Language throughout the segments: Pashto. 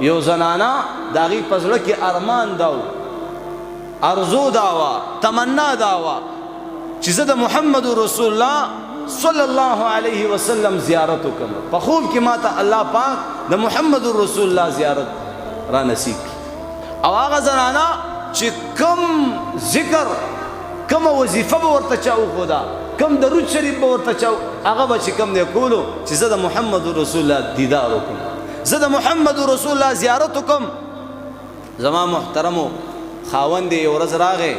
یو زنانا داغي پزړه کې ارمان داو ارزو داوا تمنا داوا چې زه د محمد رسول الله صلی الله علیه وسلم زیارت وکم په خوب کې ماته الله پاک د محمد رسول الله زیارت را نصیب کی او هغه زنانا چې کم ذکر کم وظیفه به ورته چاو خدا کم درود شریف به ورته چاو هغه به چې کم دی کولو چې زه د محمد رسول الله دیدار وکم زه د محمد رسول الله زیارت وکم زما محترمو خاوند یې ورځ راغی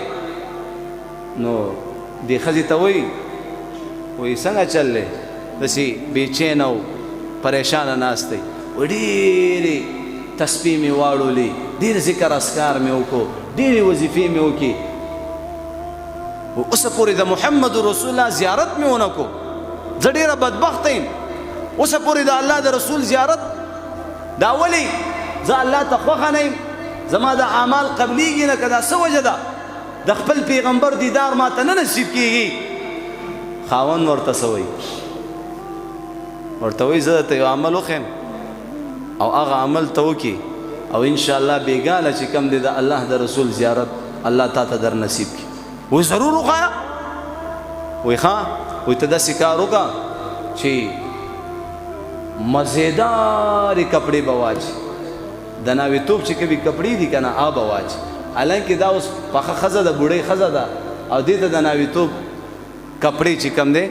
نو دې ښځې ته وایي څنګه چل دی داسې بېچین او پریشانه ناست دی ډېرې تسبیح مې واړولې ډېر ذکر اذکار مې وکړو ډېرې وظیفې مې وکړې اوسه پورې د محمد رسول الله زیارت مې ونه کړو زه ډېره بدبخته یم اوسه پورې د الله د رسول زیارت دا ولې زه الله ته خوښه نه یم زما د اعمال قبلیږي نه که دا څه وجه ده د خپل پیغمبر دیدار ما ته نه نصیب کېږي خاوند ورته څه وایي ورته وایي زه درته یو عمل وښیم او هغه عمل ته وکړي او انشاءالله بېګاله چې کوم دی د الله د رسول زیارت الله تا ته در نصیب کړي وایي ضرور وښایه وایي ښه وایي ته داسې کار وکړه چې مزیدارې کپړې به واچي د ناوېتوب چې کومې کپړې دي که نه هغه به واچي حالانکې دا اوس پخه ښځه ده بوډۍ ښځه ده او دې ته د ناوېتوب کپړې چې کوم دی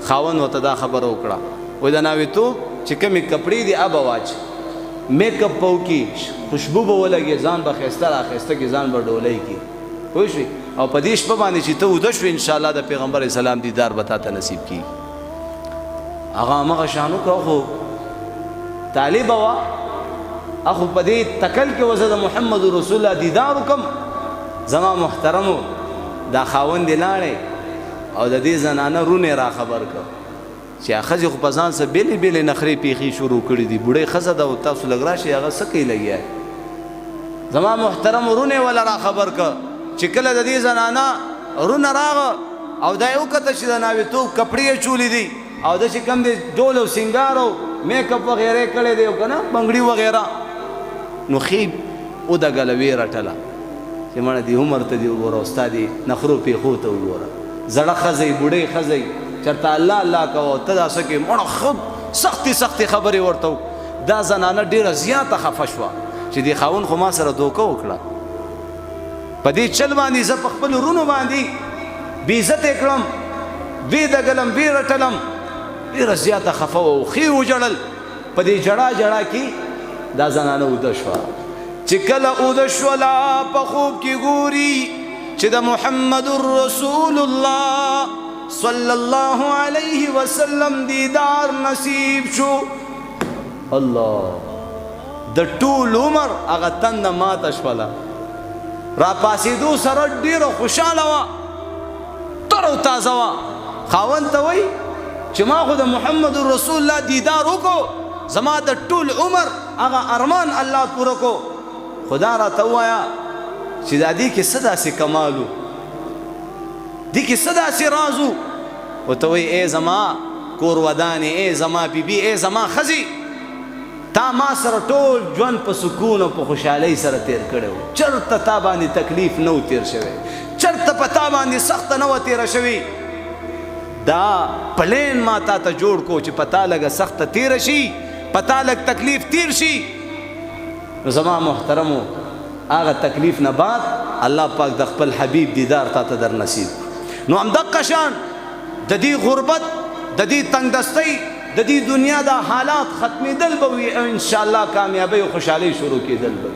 خاوند ورته دا خبره وکړه وایي د ناوېتوب چې کومې کپړې دي هغه به واچي میک اپ به وکړي خوشبو به ولګي ځان به ښایسته راښایسته کړي ځان به ډولۍ کړي پوه شوې او په دې شپه باندې چې ته وده شوې انشاءالله د پیغمبر اسلام دیدار به تا ته نصیب کړي هغه همغه شان وکړه خو طالبه وه اخو په دې تکل کې وزه د محمد رسول الله دیدار وکم زما محترمو دا خاوند یې لاړی او د دې زنانه رونه را خبر کړ چې ښځې خو په ځان څه بېلې بېلې نخرې پیښې شروع کړي دي بوډۍ ښځه ده او تاسو لږ راشئ هغه څه کوي لګیا زما محترمو رونه یې وله را خبر کړ چې کله د دې زنانه رونه راغه او دا یې وکته چې د ناوېتوب کپړې یې چولې دي او د چې کوم دی ډول او سینګار او میک اپ وغیره کړی دی او که نه بنګړي وغیره نو خیب ودګله ویې رټله چې مړه دې عمر ته دې وګوره او ستا دې نخرو پیښو ته وګوره زړه ښځئ بوډۍ ښځئ چېرته الله الله کوه ته دا څه کوې مړه ښه سختې سختې خبرې ورته دا زنانه ډېره زیاته خفه شوه چې دې خاوند خو ما سره دوکه وکړه په دې چل باندې زه په خپلو رونو باندې بېعزتې کړم ویې دګلم ویې رټلم ډېره زیاته خفه وه ښې وژړل په دې جړا جړا کې دا زنانه اوده شوه چې کله اوده شوله په خوب کې ګوري چې د محمد رسول الله صلی الله علیه وسلم دیدار نصیب شو الله د ټول عمر هغه تنده ماته شوله را پاسېدو سره ډېره خوشحاله وه تر او تازه وه خاوند ته وایي چې ما خو د محمد رسول الله دیدار وکړو زما د ټول عمر هغه ارمان الله پوره کو خدا راته ووایه چې دا دې کې څه داسې کمال و دې کې څه داسې راز و ورته وایي ای زما کور ودانې ای زما بیبي ای زما ښځې تا ما سره ټول ژوند په سکون او په خوشحالۍ سره تیر کړی و چېرته تا باندې تکلیف نه و تیر شوی چېرته په تا باندې سخته نه وه تیره شوې دا پلین ما تا ته جوړ کو چې په تا لږه سخته تیره شي په تا لږ تکلیف تیر شي نو زما محترمو هغه تکلیف نه بعد الله پاک د خپل حبیب دیدار تا ته در نصیب نو همدقه شان د دې غربت د دې تنګدستۍ د دې دنیا دا حالات ختمېدل به وي انشاءالله کامیابۍ او خوشحالۍ شروع کېدل به